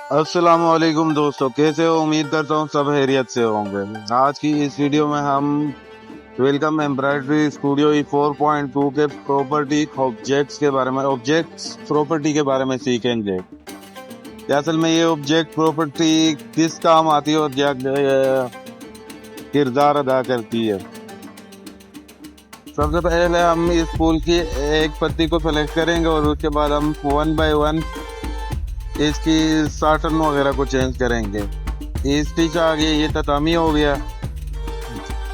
अस्सलाम वालेकुम दोस्तों, कैसे हो? उम्मीद करता हूँ सब खैरियत से होंगे। आज की इस वीडियो में हम वेलकम एम्ब्रॉयडरी स्टूडियो E4.2 के प्रॉपर्टी ऑब्जेक्ट्स प्रॉपर्टी के बारे में सीखेंगे कि असल में ये ऑब्जेक्ट प्रॉपर्टी किस काम आती है और क्या किरदार अदा करती है। सबसे पहले हम इस फूल की एक पत्ती को सेलेक्ट करेंगे और उसके बाद हम 1 बाय 1 इसकी साटन वगैरह को चेंज करेंगे। ये स्टिच आ गई, ये ततामी हो गया।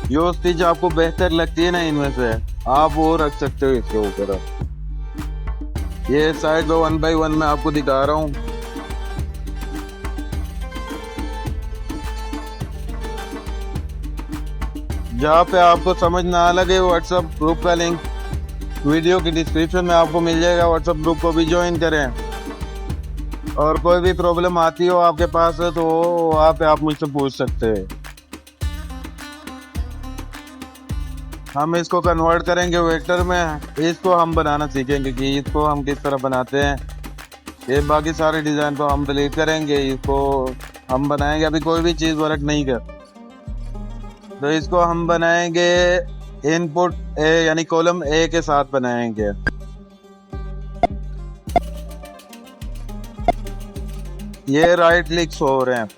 जो स्टिच आपको बेहतर लगती है ना, इनमें से आप वो रख सकते हो इसके ऊपर। ये साइड पे 1 बाय 1 मैं आपको दिखा रहा हूँ। जहाँ पे आपको समझ ना लगे, व्हाट्सएप ग्रुप का लिंक वीडियो की डिस्क्रिप्शन में आपको मिल जाएगा। व्हाट्सएप ग्रुप को भी ज्वाइन करें और कोई भी प्रॉब्लम आती हो आपके पास तो वहाँ पे आप मुझसे पूछ सकते हैं। हम इसको कन्वर्ट करेंगे वेक्टर में। इसको हम बनाना सीखेंगे कि इसको हम किस तरह बनाते हैं। ये बाकी सारे डिज़ाइन को हम डिलीट करेंगे, इसको हम बनाएंगे। अभी कोई भी चीज़ वर्क नहीं कर, तो इसको हम बनाएंगे इनपुट ए यानी कॉलम ए के साथ बनाएंगे। ये राइट क्लिक्स हो रहे हैं।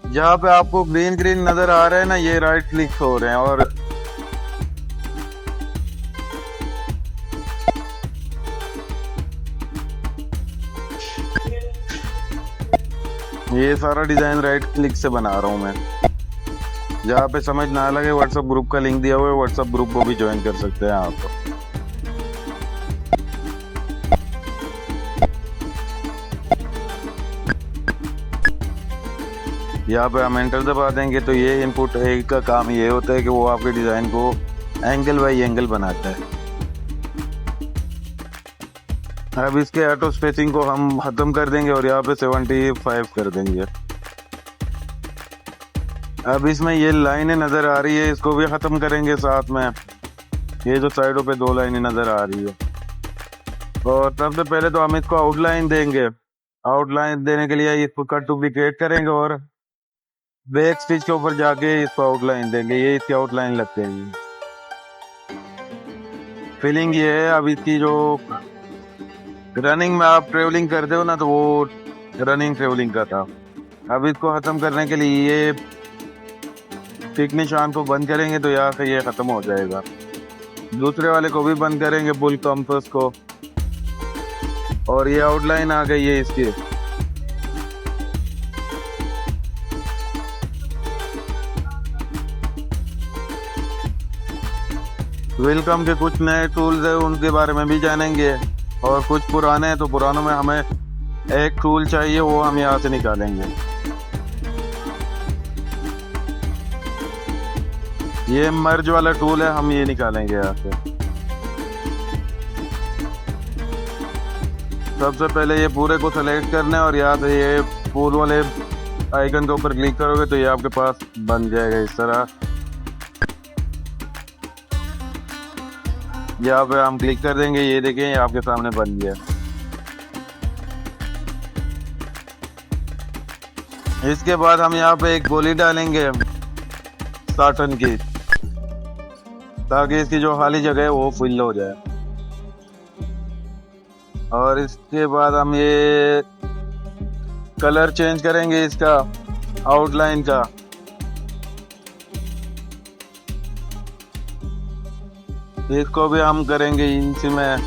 जहाँ पे आपको ग्रीन ग्रीन नजर आ रहे हैं ना, ये राइट क्लिक्स हो रहे हैं। और ये सारा डिजाइन राइट क्लिक से बना रहा हूँ मैं। जहाँ पे समझ ना लगे, व्हाट्सएप ग्रुप का लिंक दिया हुआ है, व्हाट्सएप ग्रुप को भी ज्वाइन कर सकते हैं आप। यहाँ पे हम एंटर दबा देंगे तो ये इनपुट ए का काम ये होता है कि वो आपके डिजाइन को एंगल बाई एंगल बनाता है। अब इसके ऑटो स्पेसिंग को हम खत्म कर देंगे और यहाँ पे 75 कर देंगे। अब इसमें ये लाइनें नजर आ रही है, इसको भी खत्म करेंगे साथ में। ये जो साइडों पे 2 लाइनें नजर आ रही है, और सबसे पहले तो हम इसको आउटलाइन देंगे। आउटलाइन देने के लिए इसको कट डुप्लीकेट करेंगे और बैक स्टिच के ऊपर जाके इसको आउटलाइन देंगे। ये इसकी आउटलाइन लगते हैं। फिलिंग ये है। अब इसकी जो रनिंग में आप ट्रेवलिंग करते हो ना, तो वो रनिंग ट्रेवलिंग का था। अब इसको खत्म करने के लिए ये टिक निशान को बंद करेंगे तो यहाँ से ये खत्म हो जाएगा। दूसरे वाले को भी बंद करेंगे, बुल कंपास को, और ये आउटलाइन आ गई है इसकी। वेलकम के कुछ नए टूल्स है, उनके बारे में भी जानेंगे, और कुछ पुराने हैं तो पुरानों में हमें एक टूल चाहिए, वो हम यहाँ से निकालेंगे। ये मर्ज वाला टूल है, हम ये निकालेंगे यहाँ से। सबसे पहले ये पूरे को सेलेक्ट करना है और यहाँ से ये फूल वाले आइकन के ऊपर क्लिक करोगे तो ये आपके पास बन जाएगा इस तरह। यहाँ पे हम क्लिक कर देंगे, ये देखें ये आपके सामने बन गया। इसके बाद हम यहाँ पे एक गोली डालेंगे साटन की, ताकि इसकी जो खाली जगह है वो फिल हो जाए। और इसके बाद हम ये कलर चेंज करेंगे इसका, आउटलाइन का। इसको भी हम करेंगे इसी में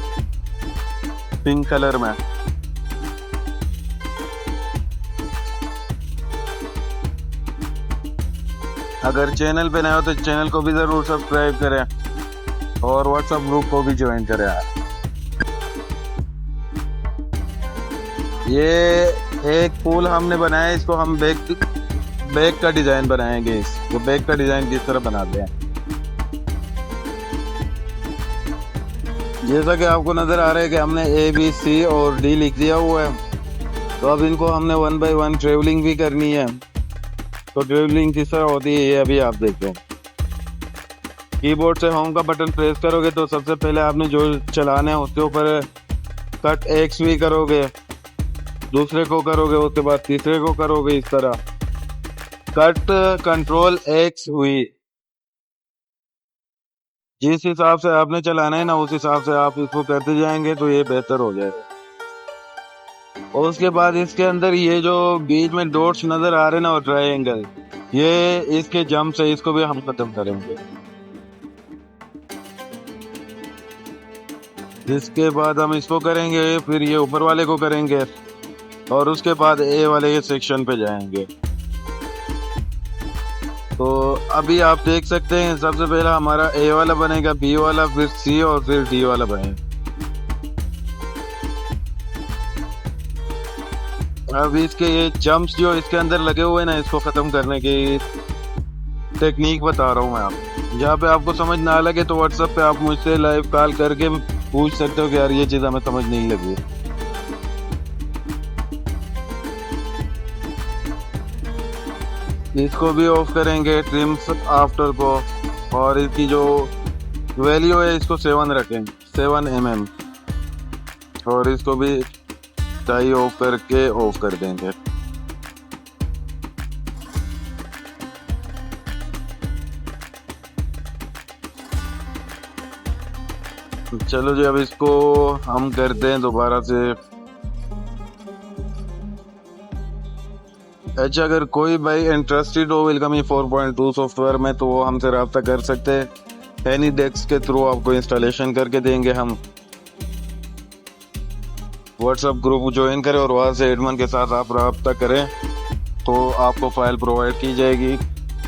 पिंक कलर में। अगर चैनल पे नए हो तो चैनल को भी जरूर सब्सक्राइब करें और व्हाट्सएप ग्रुप को भी ज्वाइन करें। ये एक फूल हमने बनाया, इसको हम बैक का डिजाइन बनाएंगे। इसको बैक का डिजाइन किस तरह बनाते हैं, जैसा कि आपको नजर आ रहा है कि हमने ABC और D लिख दिया हुआ है। तो अब इनको हमने 1 बाय 1 ट्रेवलिंग भी करनी है। तो ट्रेवलिंग किस तरह होती है ये अभी आप देखो। कीबोर्ड से होम का बटन प्रेस करोगे तो सबसे पहले आपने जो चलाना है उसके ऊपर कट एक्स भी करोगे, दूसरे को करोगे, उसके बाद तीसरे को करोगे, इस तरह कट कंट्रोल एक्स हुई। जिस हिसाब से आपने चलाना है ना उस हिसाब से आप इसको करते जाएंगे तो ये बेहतर हो जाएगा। और उसके बाद इसके अंदर ये जो बीच में डॉट्स नजर आ रहे हैं ना और ट्रायंगल, ये इसके जंप है, इसको भी हम खत्म करेंगे। इसके बाद हम इसको करेंगे, फिर ये ऊपर वाले को करेंगे और उसके बाद ए वाले के सेक्शन पे जाएंगे। तो अभी आप देख सकते हैं सबसे पहला हमारा ए वाला बनेगा, बी वाला, फिर सी और फिर डी वाला बनेगा। अब इसके ये जंप्स जो इसके अंदर लगे हुए हैं ना, इसको खत्म करने की टेक्निक बता रहा हूँ मैं आपको। जहाँ पे आपको समझ ना लगे तो व्हाट्सएप पे आप मुझसे लाइव कॉल करके पूछ सकते हो कि यार ये चीज हमें समझ नहीं लगी। इसको भी ऑफ करेंगे, ट्रिम्स आफ्टर को, और इसकी जो वैल्यू है इसको 7 रखेंगे, 7 mm, और इसको भी टाई ऑफ करके ऑफ कर देंगे। चलो जी, अब इसको हम करते हैं दोबारा से। अच्छा, अगर कोई भाई इंटरेस्टेड हो वेलकमी 4.2 सॉफ्टवेयर में तो वो हमसे रब्ता कर सकते हैं। एनीडेस्क के थ्रू आपको इंस्टॉलेशन करके देंगे हम। व्हाट्सएप ग्रुप ज्वाइन करें और वहाँ से एडमिन के साथ आप रब्ता करें तो आपको फाइल प्रोवाइड की जाएगी,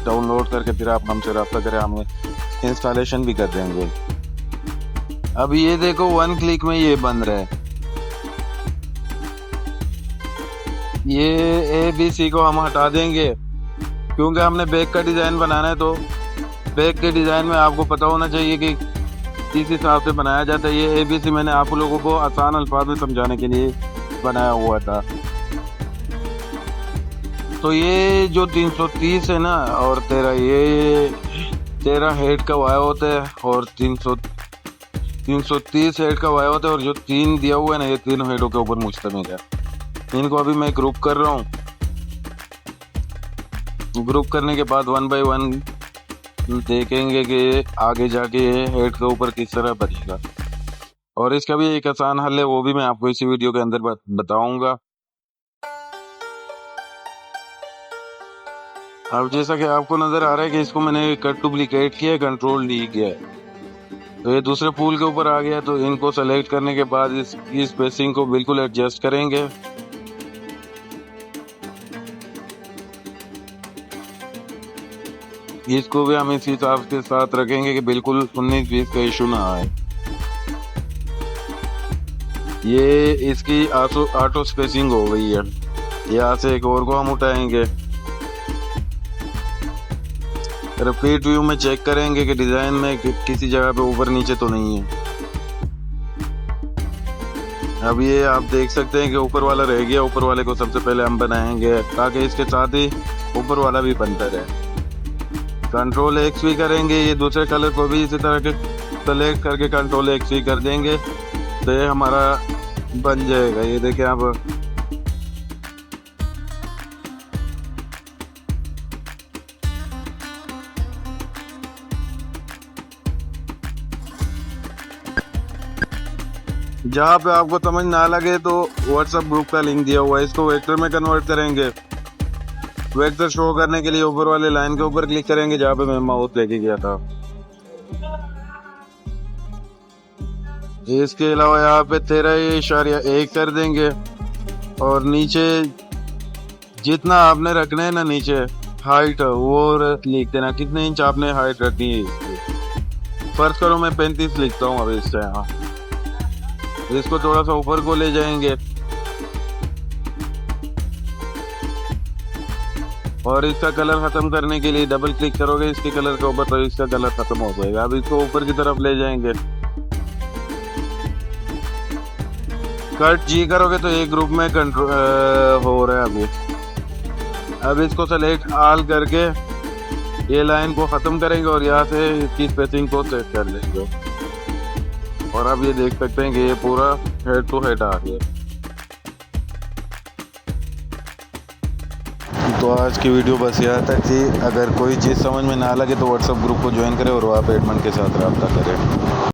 डाउनलोड करके फिर आप हमसे रब्ता करें, हम इंस्टॉलेशन भी कर देंगे। अब ये देखो 1 क्लिक में ये बन रहा है। ये ABC को हम हटा देंगे क्योंकि हमने बैक का डिज़ाइन बनाना है, तो बैक के डिज़ाइन में आपको पता होना चाहिए कि किस हिसाब से बनाया जाता है। ये ABC मैंने आप लोगों को आसान अल्फाज में समझाने के लिए बनाया हुआ था। तो ये जो 330 है ना और 13, ये 13 हेड का वाया होता है और 330 हेड का वाया होता है, और जो 3 दिया हुआ है ना ये 3 हेडों के ऊपर मुश्तमिल है। इनको अभी मैं ग्रुप कर रहा हूँ। ग्रुप करने के बाद 1 by 1 देखेंगे कि आगे जाके ये हेड के ऊपर किस तरह बनेगा, और इसका भी एक आसान हल है, वो भी मैं आपको इसी वीडियो के अंदर बताऊंगा। अब जैसा कि आपको नजर आ रहा है कि इसको मैंने कट डुप्लीकेट किया, कंट्रोल D किया है, तो ये दूसरे पुल के ऊपर आ गया। तो इनको सेलेक्ट करने के बाद इसकी स्पेसिंग को बिल्कुल एडजस्ट करेंगे। इसको भी हम इसी हिसाब के साथ रखेंगे कि बिल्कुल 19-20 का इशू ना आए। ये इसकी ऑटो स्पेसिंग हो गई है। यहाँ से एक और को हम उठाएंगे, रिपीट व्यू में चेक करेंगे कि डिजाइन में किसी जगह पे ऊपर नीचे तो नहीं है। अब ये आप देख सकते हैं कि ऊपर वाला रह गया। ऊपर वाले को सबसे पहले हम बनाएंगे ताकि इसके साथ ही ऊपर वाला भी बनता रहे। कंट्रोल X भी करेंगे, ये दूसरे कलर को भी इसी तरह के सेलेक्ट करके कंट्रोल X भी कर देंगे तो ये हमारा बन जाएगा। ये देखिए आप, जहाँ पे आपको समझ ना लगे तो व्हाट्सएप ग्रुप का लिंक दिया हुआ है, इसको वेक्टर में कन्वर्ट करेंगे। वेक्टर शो करने के लिए ऊपर वाले लाइन के ऊपर क्लिक करेंगे जहाँ पे मैं माउस लेके गया था। इसके अलावा यहाँ पे 13.1 कर देंगे, और नीचे जितना आपने रखना है ना नीचे हाइट वो लिख देना, कितने इंच आपने हाइट रखनी है इसकी। फर्ज करो मैं 35 लिखता हूँ अब इससे। यहाँ इसको थोड़ा सा ऊपर को ले जाएंगे और इसका कलर खत्म करने के लिए डबल क्लिक करोगे इसके कलर के ऊपर तो इसका कलर खत्म हो जाएगा। अब इसको ऊपर की तरफ ले जाएंगे। कट G करोगे तो एक ग्रुप में कंट्रोल हो रहा है अभी। अब इसको सेलेक्ट ऑल करके ये लाइन को खत्म करेंगे और यहाँ से इसकी स्पेसिंग को सेट कर लेंगे, और अब ये देख सकते हैं कि ये पूरा हेड टू हेड आ गया। तो आज की वीडियो बस यहाँ तक थी। अगर कोई चीज़ समझ में ना लगे तो व्हाट्सएप ग्रुप को ज्वाइन करें और वहाँ पे एडमिन के साथ रब्ता करें।